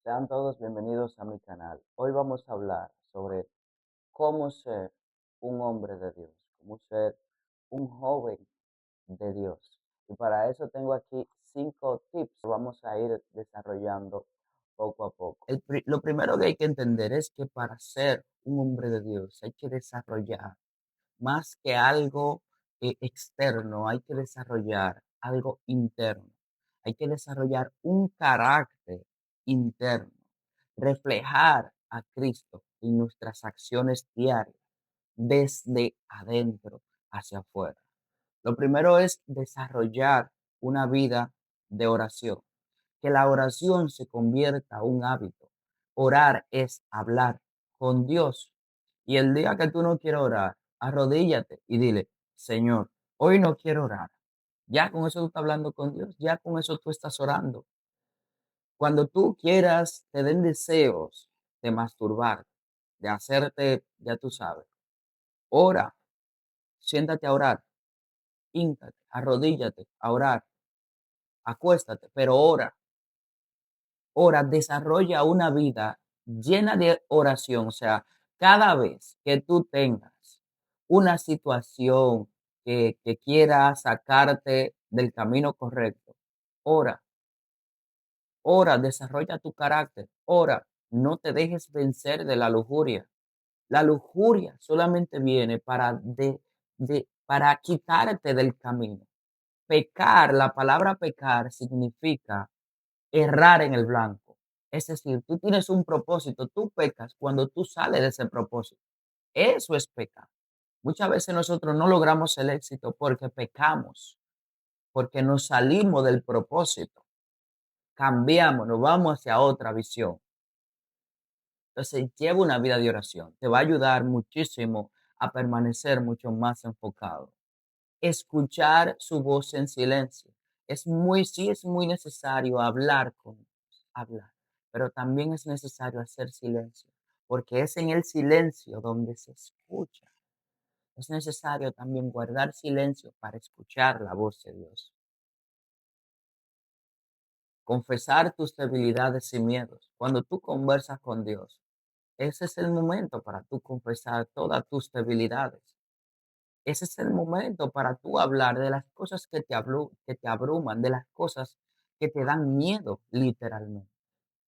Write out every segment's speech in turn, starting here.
Sean todos bienvenidos a mi canal. Hoy vamos a hablar sobre cómo ser un hombre de Dios, cómo ser un joven de Dios. Y para eso tengo aquí 5 tips que vamos a ir desarrollando poco a poco. Lo primero que hay que entender es que para ser un hombre de Dios hay que desarrollar más que algo externo, hay que desarrollar algo interno. Hay que desarrollar un carácter interno, reflejar a Cristo en nuestras acciones diarias, desde adentro hacia afuera. Lo primero es desarrollar una vida de oración, que la oración se convierta en un hábito. Orar es hablar con Dios. Y el día que tú no quieras orar, arrodíllate y dile, Señor, hoy no quiero orar. Ya con eso tú estás hablando con Dios, ya con eso tú estás orando. Cuando tú quieras, te den deseos de masturbar, de hacerte, ya tú sabes, ora, siéntate a orar, híncate, arrodíllate a orar, acuéstate, pero ora. Ora, desarrolla una vida llena de oración. O sea, cada vez que tú tengas una situación que quiera sacarte del camino correcto, ora, ora, desarrolla tu carácter, ora, no te dejes vencer de la lujuria. La lujuria solamente viene para quitarte del camino. Pecar, la palabra pecar significa errar en el blanco. Es decir, tú tienes un propósito, tú pecas cuando tú sales de ese propósito. Eso es pecar. Muchas veces nosotros no logramos el éxito porque pecamos, porque nos salimos del propósito, cambiamos, nos vamos hacia otra visión. Entonces, lleva una vida de oración. Te va a ayudar muchísimo a permanecer mucho más enfocado. Escuchar su voz en silencio. Sí es muy necesario hablar con Dios, hablar, pero también es necesario hacer silencio, porque es en el silencio donde se escucha. Es necesario también guardar silencio para escuchar la voz de Dios. Confesar tus debilidades y miedos. Cuando tú conversas con Dios, ese es el momento para tú confesar todas tus debilidades. Ese es el momento para tú hablar de las cosas que te abruman, de las cosas que te dan miedo, literalmente.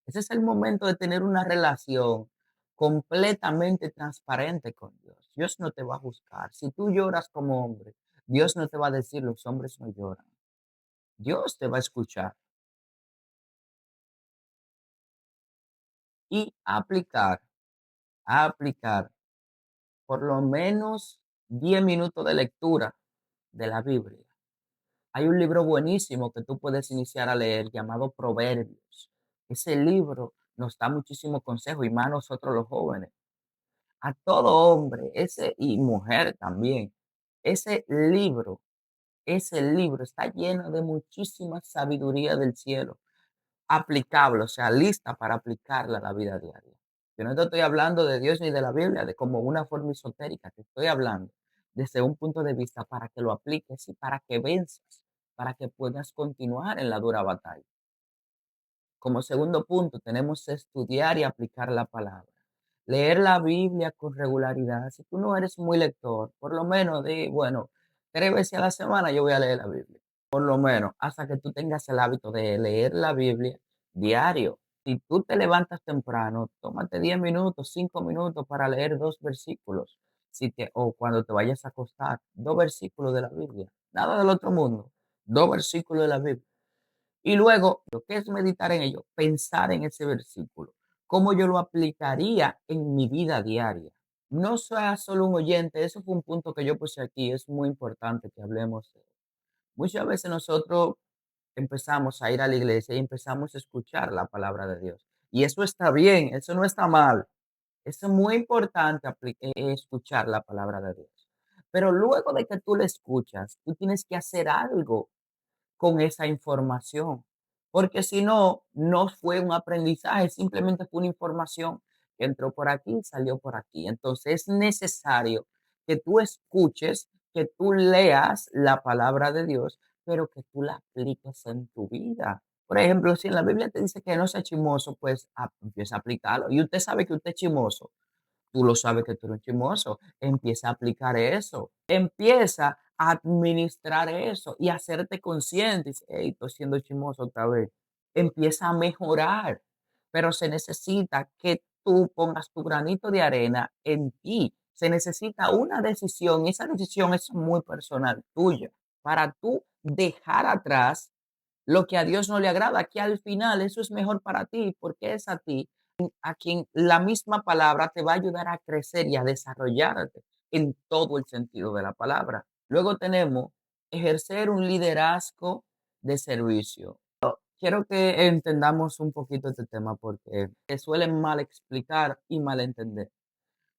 Ese es el momento de tener una relación completamente transparente con Dios. Dios no te va a juzgar. Si tú lloras como hombre, Dios no te va a decir los hombres no lloran. Dios te va a escuchar y aplicar por lo menos 10 minutos de lectura de la Biblia. Hay un libro buenísimo que tú puedes iniciar a leer llamado Proverbios. Ese libro nos da muchísimo consejo y más a nosotros los jóvenes. A todo hombre, ese y mujer también. Ese libro, ese libro está lleno de muchísima sabiduría del cielo, aplicable, o sea, lista para aplicarla a la vida diaria. Yo no te estoy hablando de Dios ni de la Biblia de como una forma esotérica, te estoy hablando desde un punto de vista para que lo apliques y para que venzas, para que puedas continuar en la dura batalla. Como segundo punto, tenemos que estudiar y aplicar la palabra. Leer la Biblia con regularidad. Si tú no eres muy lector, por lo menos bueno, 3 veces a la semana yo voy a leer la Biblia. Por lo menos, hasta que tú tengas el hábito de leer la Biblia diario. Si tú te levantas temprano, tómate 10 minutos, 5 minutos para leer 2 versículos. O cuando te vayas a acostar, 2 versículos de la Biblia. Nada del otro mundo. 2 versículos de la Biblia. Y luego, lo que es meditar en ello, pensar en ese versículo, cómo yo lo aplicaría en mi vida diaria. No sea solo un oyente, eso fue un punto que yo puse aquí, es muy importante que hablemos de él. Muchas veces nosotros empezamos a ir a la iglesia y empezamos a escuchar la palabra de Dios. Y eso está bien, eso no está mal. Eso es muy importante escuchar la palabra de Dios. Pero luego de que tú la escuchas, tú tienes que hacer algo con esa información, porque si no, no fue un aprendizaje, simplemente fue una información que entró por aquí, salió por aquí. Entonces es necesario que tú escuches, que tú leas la palabra de Dios, pero que tú la apliques en tu vida. Por ejemplo, si en la Biblia te dice que no seas chismoso, pues empieza a aplicarlo. Y usted sabe que usted es chismoso. Tú lo sabes que tú eres chismoso. Empieza a aplicar eso. Empieza a administrar eso y a hacerte consciente. Dice, hey, estoy siendo chismoso otra vez. Empieza a mejorar. Pero se necesita que tú pongas tu granito de arena en ti. Se necesita una decisión y esa decisión es muy personal tuya para tú dejar atrás lo que a Dios no le agrada, que al final eso es mejor para ti, porque es a ti a quien la misma palabra te va a ayudar a crecer y a desarrollarte en todo el sentido de la palabra. Luego tenemos ejercer un liderazgo de servicio. Quiero que entendamos un poquito este tema porque se suelen mal explicar y mal entender.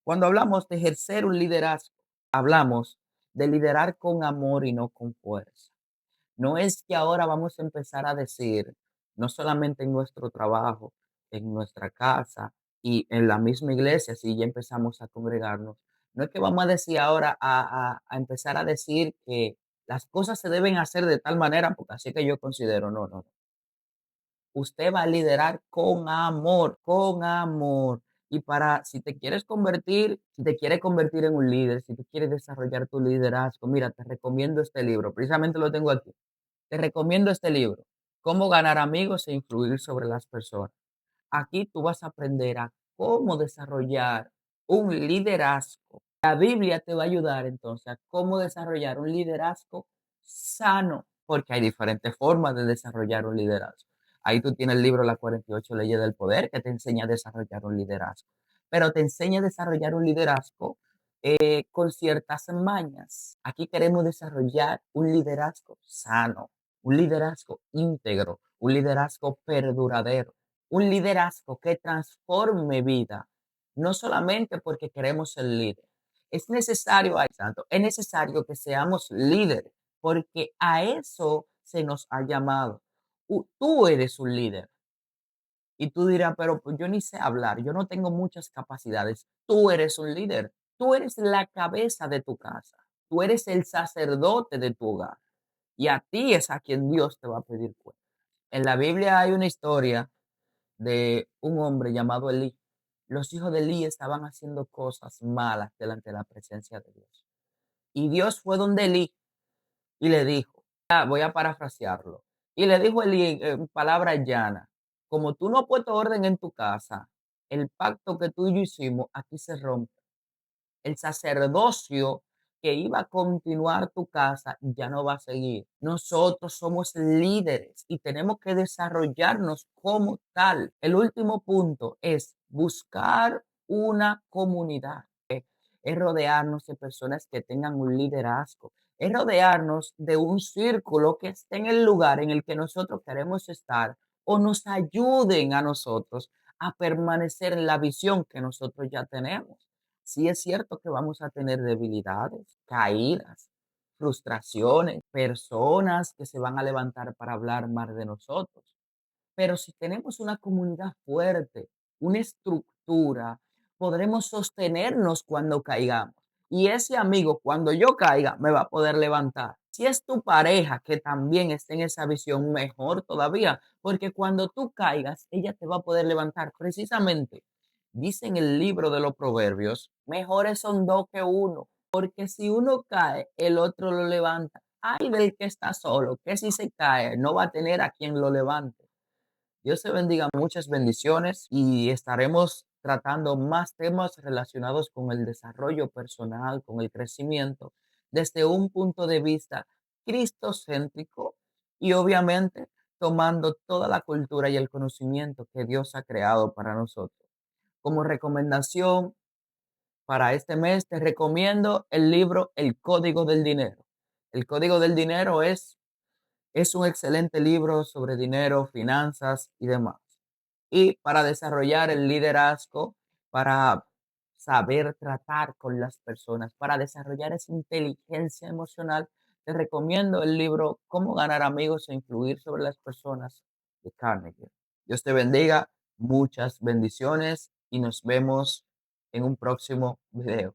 Cuando hablamos de ejercer un liderazgo, hablamos de liderar con amor y no con fuerza. No es que ahora vamos a empezar a decir, no solamente en nuestro trabajo, en nuestra casa y en la misma iglesia, si ya empezamos a congregarnos, no es que vamos a decir ahora a empezar a decir que las cosas se deben hacer de tal manera, porque así que yo considero, no, no. Usted va a liderar con amor, con amor. Y para, si te quieres convertir, si te quieres convertir en un líder, si tú quieres desarrollar tu liderazgo, mira, te recomiendo este libro, precisamente lo tengo aquí. Te recomiendo este libro, Cómo ganar amigos e influir sobre las personas. Aquí tú vas a aprender a cómo desarrollar un liderazgo. La Biblia te va a ayudar entonces a cómo desarrollar un liderazgo sano, porque hay diferentes formas de desarrollar un liderazgo. Ahí tú tienes el libro Las 48 leyes del poder que te enseña a desarrollar un liderazgo, pero te enseña a desarrollar un liderazgo con ciertas mañas. Aquí queremos desarrollar un liderazgo sano, un liderazgo íntegro, un liderazgo perduradero, un liderazgo que transforme vida, no solamente porque queremos ser líder. Es necesario, ay, santo, es necesario que seamos líderes, porque a eso se nos ha llamado. Tú eres un líder. Y tú dirás, pero pues yo ni sé hablar, yo no tengo muchas capacidades. Tú eres un líder, tú eres la cabeza de tu casa, tú eres el sacerdote de tu hogar y a ti es a quien Dios te va a pedir cuenta. En la Biblia hay una historia de un hombre llamado Elí. Los hijos de Elí estaban haciendo cosas malas delante de la presencia de Dios. Y Dios fue donde Elí y le dijo, voy a parafrasearlo, y le dijo Elí en palabras llanas, como tú no has puesto orden en tu casa, el pacto que tú y yo hicimos aquí se rompe. El sacerdocio que iba a continuar tu casa ya no va a seguir. Nosotros somos líderes y tenemos que desarrollarnos como tal. El último punto es buscar una comunidad. Es rodearnos de personas que tengan un liderazgo. Es rodearnos de un círculo que esté en el lugar en el que nosotros queremos estar o nos ayuden a nosotros a permanecer en la visión que nosotros ya tenemos. Sí es cierto que vamos a tener debilidades, caídas, frustraciones, personas que se van a levantar para hablar mal de nosotros. Pero si tenemos una comunidad fuerte, una estructura, podremos sostenernos cuando caigamos. Y ese amigo, cuando yo caiga, me va a poder levantar. Si es tu pareja que también está en esa visión, mejor todavía, porque cuando tú caigas, ella te va a poder levantar. Precisamente, dice en el libro de los Proverbios, mejores son dos que uno, porque si uno cae, el otro lo levanta. Ay del que está solo, que si se cae, no va a tener a quien lo levante. Dios te bendiga, muchas bendiciones y estaremos tratando más temas relacionados con el desarrollo personal, con el crecimiento, desde un punto de vista cristocéntrico y obviamente tomando toda la cultura y el conocimiento que Dios ha creado para nosotros. Como recomendación para este mes, te recomiendo el libro El Código del Dinero. El Código del Dinero es un excelente libro sobre dinero, finanzas y demás. Y para desarrollar el liderazgo, para saber tratar con las personas, para desarrollar esa inteligencia emocional, te recomiendo el libro Cómo ganar amigos e influir sobre las personas de Carnegie. Dios te bendiga, muchas bendiciones y nos vemos en un próximo video.